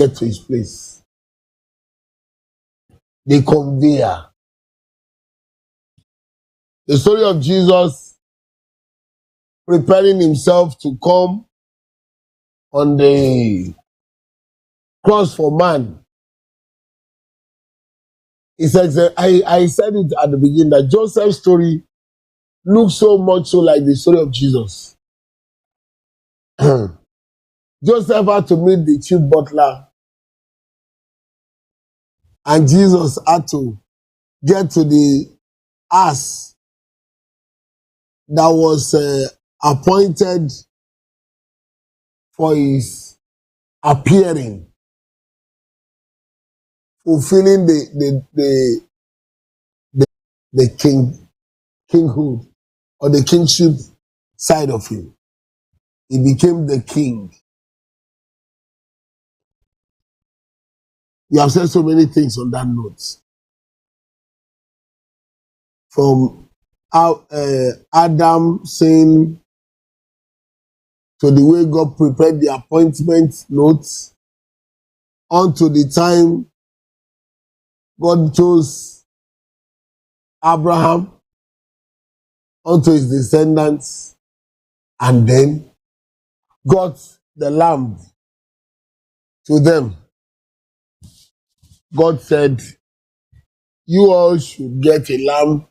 get to his place. The conveyor. The story of Jesus preparing himself to come on the cross for man. He says, I said it at the beginning that Joseph's story looks so much so like the story of Jesus. Joseph had to meet the chief butler, and Jesus had to get to the ass that was appointed for his appearing, fulfilling the kinghood or the kingship side of him. He became the king. You have said so many things on that note. From Adam saying to the way God prepared the appointment notes, unto the time God chose Abraham, unto his descendants, and then got the lamb to them. God said, you all should get a lamb.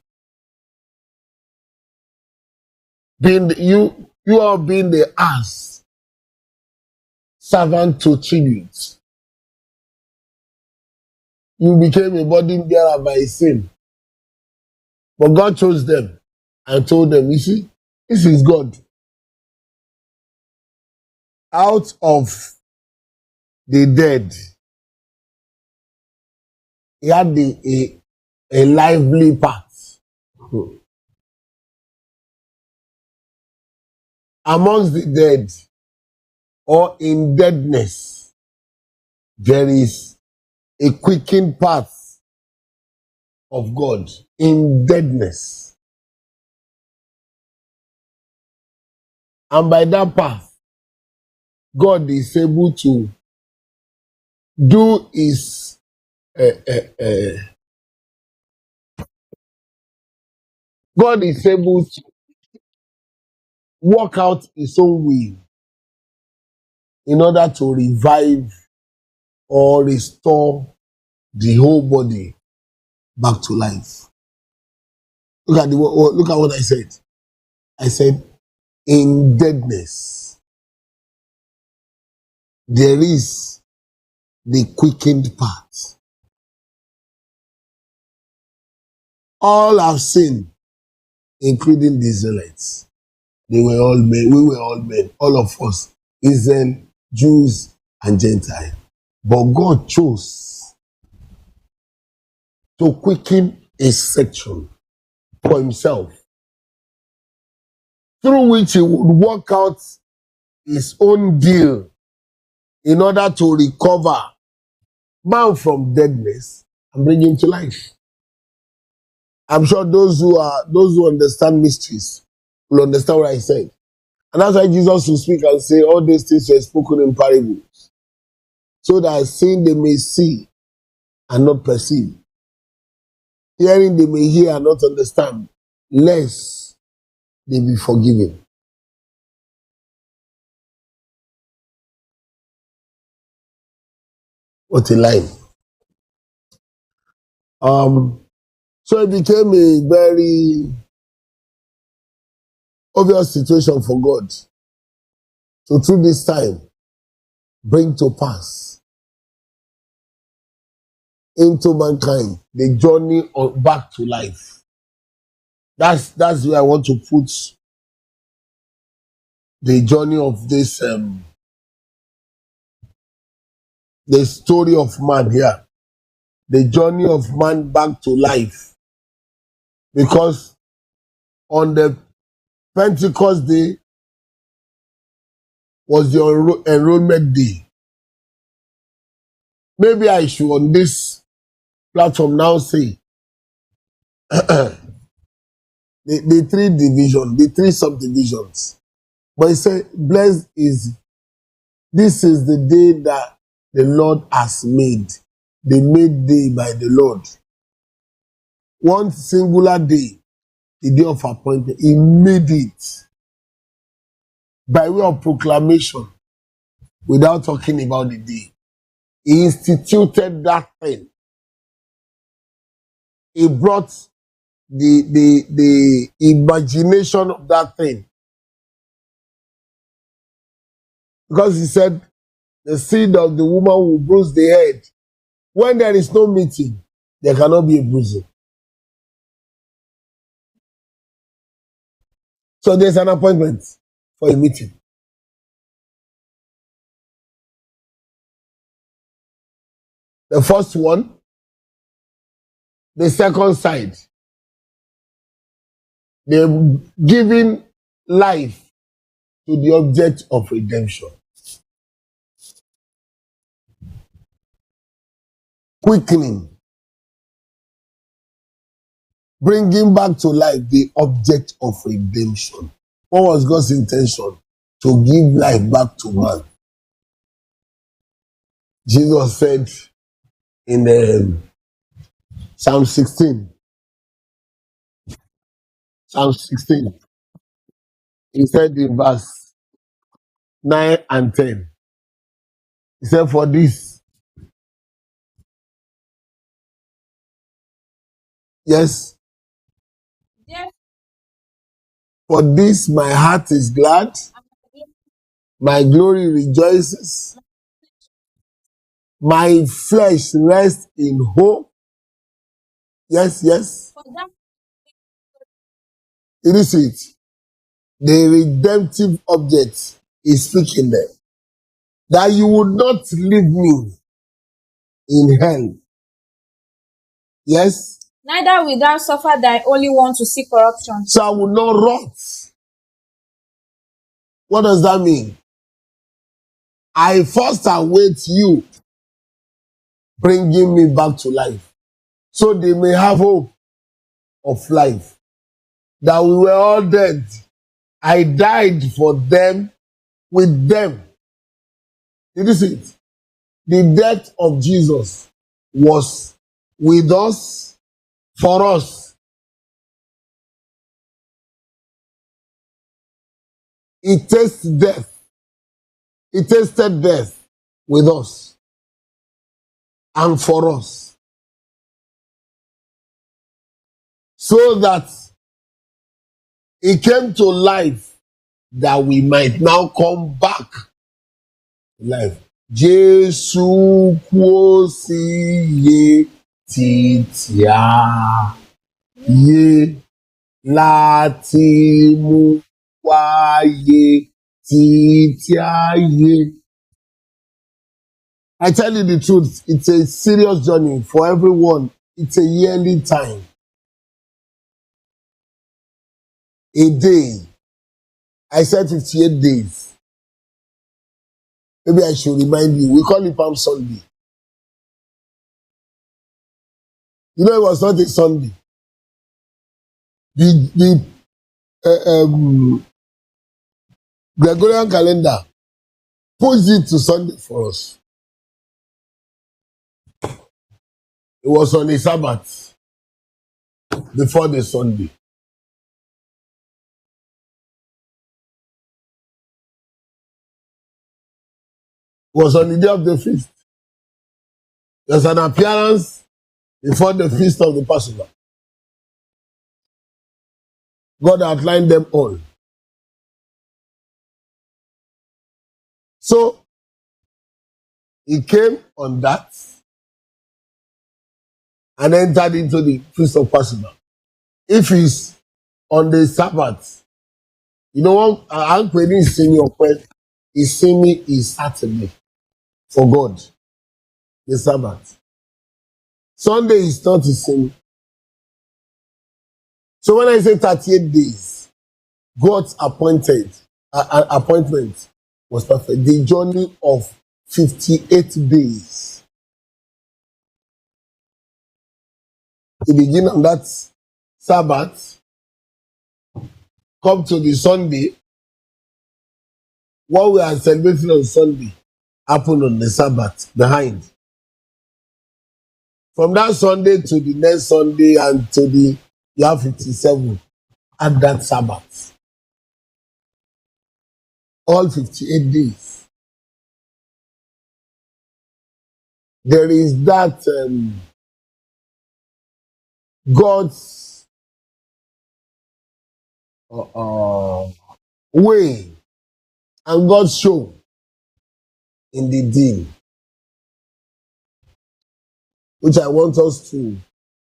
You all being the ass, servant to tribute. You became a burden bearer by sin. But God chose them and told them, you see, this is God. Out of the dead, he had a lively part. Amongst the dead, or in deadness, there is a quickened path of God in deadness. And by that path, God is able to do his God is able to work out his own will in order to revive or restore the whole body back to life. Look at what I said. I said, in deadness, there is the quickened part. All have sinned, including the Israelites. They were all men. We were all men. All of us, Israel, Jews, and Gentiles. But God chose to quicken a section for himself, through which he would work out his own deal in order to recover man from deadness and bring him to life. I'm sure those who understand mysteries will understand what I said. And that's why Jesus will speak and say, all these things were spoken in parables, so that seeing they may see and not perceive, hearing they may hear and not understand, lest they be forgiven. What a line. So it became a very obvious situation for God to, through this time, bring to pass into mankind the journey back to life. That's where I want to put the journey of this the story of man here. The journey of man back to life. Because on the Pentecost day was the enrollment day. Maybe I should on this platform now say the three divisions, the three subdivisions. But he said, blessed is, this is the day that the Lord has made. The made day by the Lord. One singular day, the day of appointment, he made it by way of proclamation without talking about the day. He instituted that thing. He brought the imagination of that thing. Because he said, the seed of the woman will bruise the head. When there is no meeting, there cannot be a bruising. So there's an appointment for a meeting. The first one, the second side, they're giving life to the object of redemption. Quickening. Bringing back to life the object of redemption. What was God's intention? To give life back to man. Jesus said in Psalm 16, he said in verse 9 and 10, he said, for this, yes, for this my heart is glad, my glory rejoices, my flesh rests in hope. Yes, yes. It is it. The redemptive object is speaking there. That you would not leave me in hell. Yes? Neither will thou suffer thy only one to see corruption. So I will not rot. What does that mean? I first await you bringing me back to life. So they may have hope of life. That we were all dead. I died for them, with them. Did you see it? The death of Jesus was with us, for us. He tasted death. He tasted death with us and for us. So that he came to life that we might now come back to life. Jésù kú sí iye títí ayé láti mú wáyé títí ayé. I tell you the truth, it's a serious journey for everyone. It's a yearly time. A day. I said 58 days. Maybe I should remind you. We call it Palm Sunday. You know, it was not a Sunday. The Gregorian calendar pushed it to Sunday for us. It was on a Sabbath before the Sunday. It was on the day of the feast. There's an appearance before the feast of the Passover. God outlined them all. So, he came on that and entered into the feast of Passover. If he's on the Sabbath, you know what? I'm creating singing of prayer. His singing is Saturday for God, the Sabbath. Sunday is not his singing. So when I say 38 days, God's appointment was perfect. The journey of 58 days. He begin on that Sabbath, come to the Sunday. What we are celebrating on Sunday, happened on the Sabbath behind. From that Sunday to the next Sunday and to the year 57 at that Sabbath. All 58 days. There is that God's way and God's show in the deal, which I want us to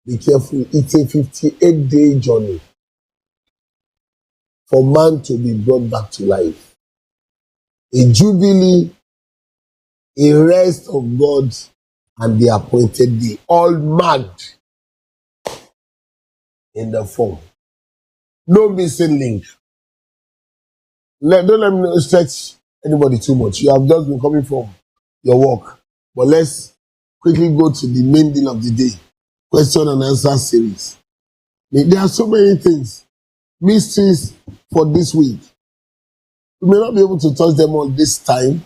be careful. It's a 58-day journey for man to be brought back to life. A jubilee, a rest of God, and the appointed day, all marked in the form. No missing link. Don't let me stretch anybody too much. You have just been coming from your work. But let's quickly go to the main deal of the day. Question and answer series. There are so many things, mysteries for this week. We may not be able to touch them all this time.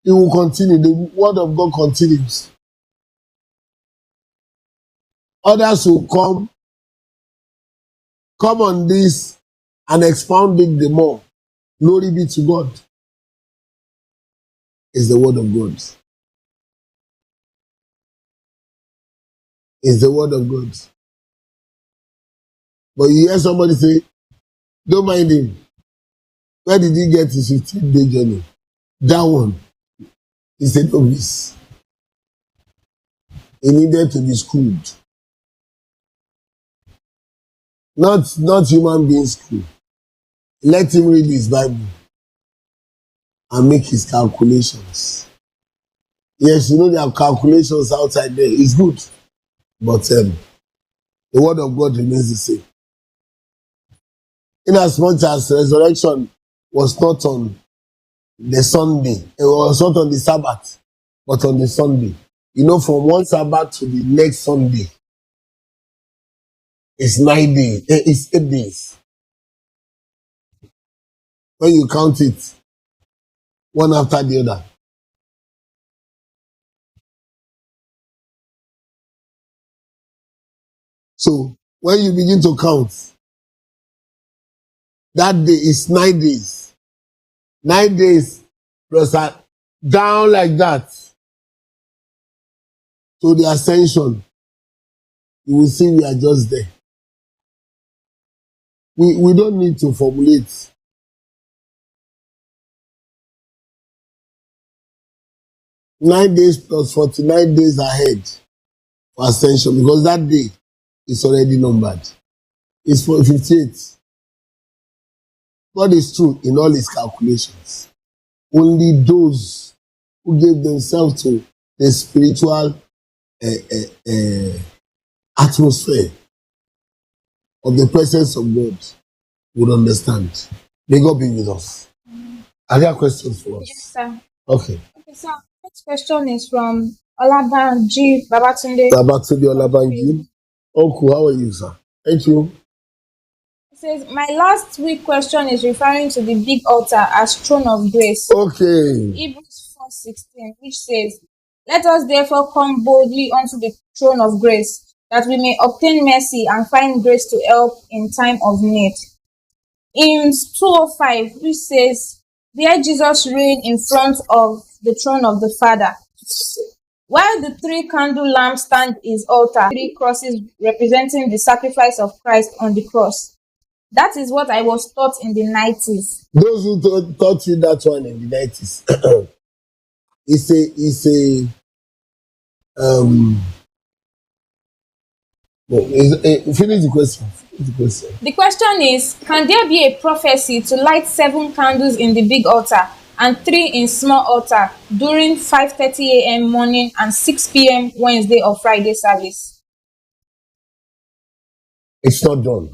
It will continue. The word of God continues. Others will come on this and expound it the more. Glory be to God. It's the word of God. It's the word of God. But you hear somebody say, don't mind him. Where did he get his 15-day journey? That one is a novice. He needed to be schooled. Not human being school. Let him read his Bible and make his calculations. Yes, you know there are calculations outside there. It's good. But the word of God remains the same. Inasmuch as resurrection was not on the Sunday, it was not on the Sabbath, but on the Sunday. You know, from one Sabbath to the next Sunday, it's 9 days. It's 8 days. When you count it, one after the other. So when you begin to count, that day is 9 days. 9 days plus down like that to the ascension. You will see we are just there. We don't need to formulate. Nine days plus 49 days ahead for ascension, because that day is already numbered. It's for 58. God is true in all his calculations. Only those who gave themselves to the spiritual atmosphere of the presence of God would understand. May God be with us. Are there questions for us? Yes, sir. Okay. Okay, sir. Next question is from Olabanji Babatunde. Babatunde Olabanji. Uncle, how are you, sir? Thank you. It says, my last week question is referring to the big altar as throne of grace. Okay. Hebrews 4:16, which says, let us therefore come boldly unto the throne of grace, that we may obtain mercy and find grace to help in time of need. In 2:05, which says, where Jesus reigned in front of the throne of the Father. While the 3-candle lampstand is altar, 3 crosses representing the sacrifice of Christ on the cross. That is what I was taught in the 90s. Those who taught you that one in the 90s, finish the question. The question is, can there be a prophecy to light 7 candles in the big altar and 3 in small altar during 5:30 a.m. morning and 6 p.m. Wednesday or Friday service? It's not done.